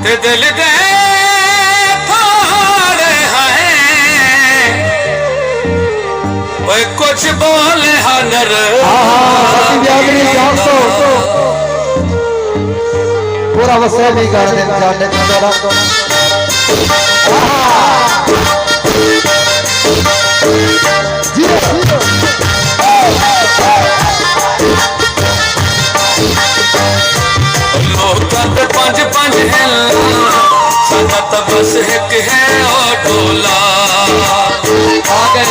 ते दिल दे फाड़े हैं ओए कुछ बोले हनर पूरा वसे भी कर दे जाने का पंज पंज है सादा तो बस एक है और ढोला आगे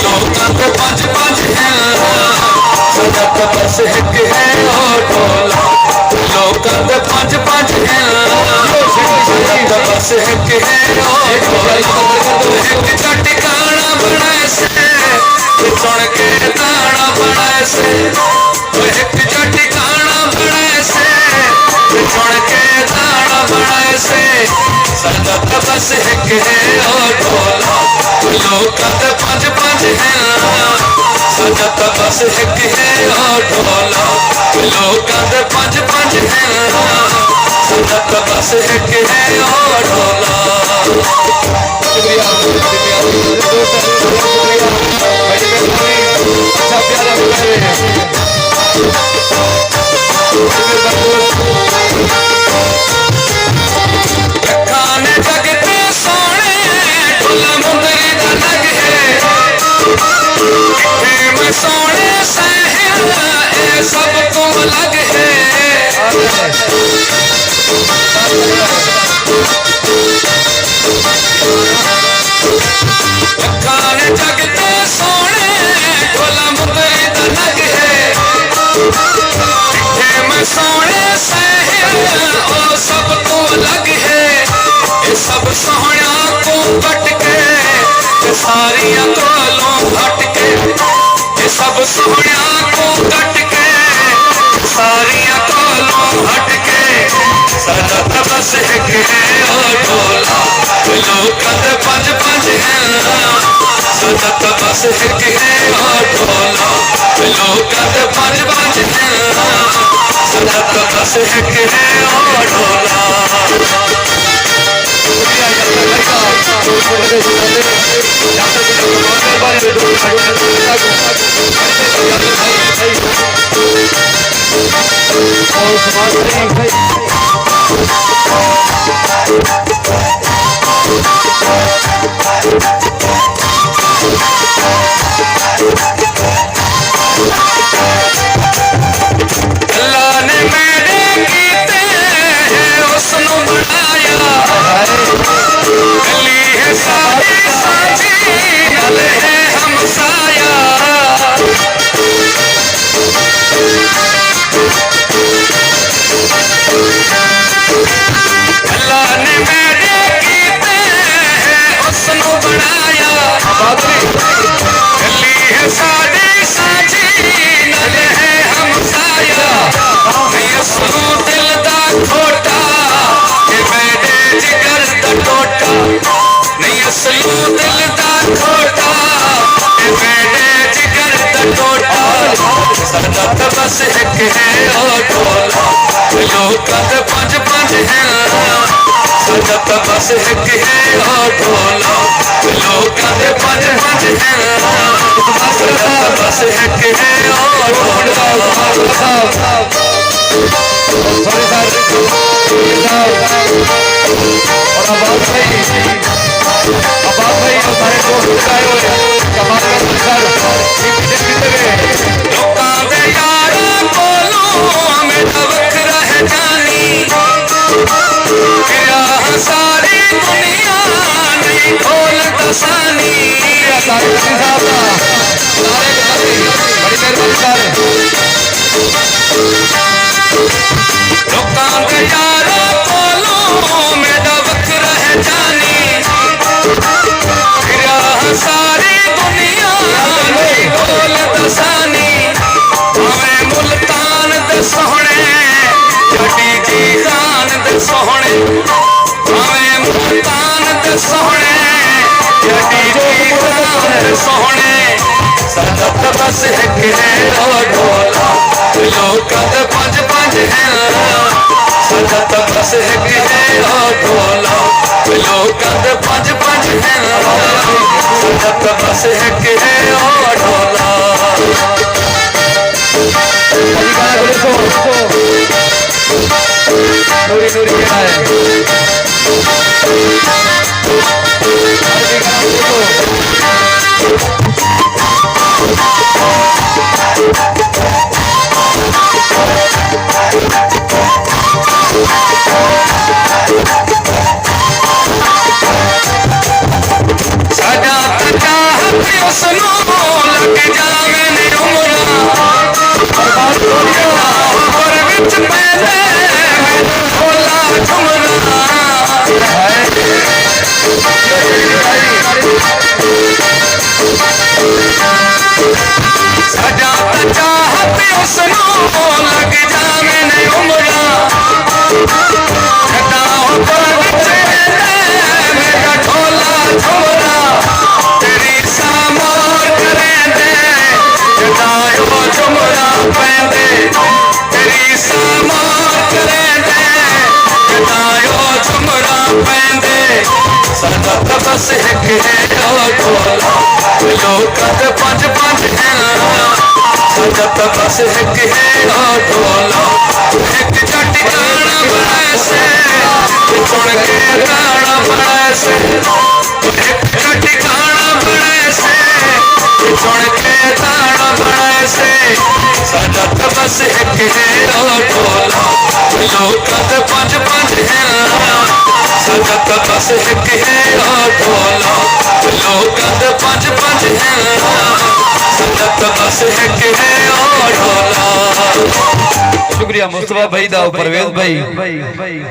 लोगों के पंज पंज है सादा तो बस एक है और ढोला लोगों के पंज पंज है सादा तो बस एक है और ढोला एक चटिकाना बनाए से सुन के दाना बनाए से एक चटिकाना बनाए से सुन के दाना बनाए से सादा तो बस एक है और ढोला लोग पंज पंज है सादा तो बस एक है और ढोला लोग पंज पंज है सादा तो बस एक है और ढोला खाने जगते सोने ढोला मुंदरी दा लग है मैं सोने सहल ए सब तो अलग है खाने जगते सोने ढोला मुंदरी दा लग है मैं सोने सहल ओ सब तो अलग है ये सब सोहणिया को कट के सारिया कोलों हट के ये सब सोहणिया को कट के सारिया कोलों हट के सादा तो बस एक है और ढोला लोग पंज पंज है सादा तो बस एक है और ढोला लोग पंज पंज है सादा तो बस एक है और ढोला अल्लाह ने मेरे कीते उसनु बनाया गली है सारी साझी नल है हमसाया अल्लाह ने मेरे कीते उसनु बनाया गली है सारी साझी नल है हमसाया यसू दिल दा खोटा मेरे जिगर दा टोटा नहीं असलू दिल दा खोटा मेरे जिगर दा टोटा सादा तो बस एक है और ढोला लोग पंज पंज है सादा तो बस एक है और ढोला लोग पंज पंज है सादा तो बस एक है और ढोला सॉरी सर और आवाज भाई और सारे दोस्त आए हुए कमाल कर सर लोकां दे यार कोलों में वख रह जानी क्या सारी दुनिया नहीं खोल दसानी सारे साहब का सारे बड़ी मेहरबानी सर लोकां दे यार कोलों में वख रह जानी क्या सारी दुनिया नहीं खोल दसानी हमें मुल्तान दे सोहणे जटी जी खान दे सोहणे हमें मुल्तान दे सोहणे जटी जी खान दे सोहणे सादा तो बस एक है और ढोला लोग पंज पंज है संगत बस एक है ओ ढोला लोकां दे पंज पंज है संगत बस एक है ओ ढोला नूरी नूरी क्या है साडा तका उसनों लग जावे ने उमरा पर विच पैंदे ढोला झुमरा साडा तका उसनों लग जावे ने उमरा छटा पर विच मेरा ढोला झुमरा तेरी सामोर करे दे जटायो झुमरा पैंदे तेरी सामोर करे दे जटायो झुमरा पैंदे संगत बस एक है ओ ढोला लोकां दे पंज पंज है संगत बस एक है ओ ढोला एक जट गाना बड़ा से सुन के गाना बड़ा से एक जट गाना बड़ा से सुन के गाना बड़ा से संगत बस एक है ओ ढोला लोकां दे पंज पंज है संगत बस एक है ओ ढोला लोकां दे पंज पंज है संगत बस एक है ओ ढोला शुक्रिया मुस्तफा भाई दा परवेज भाई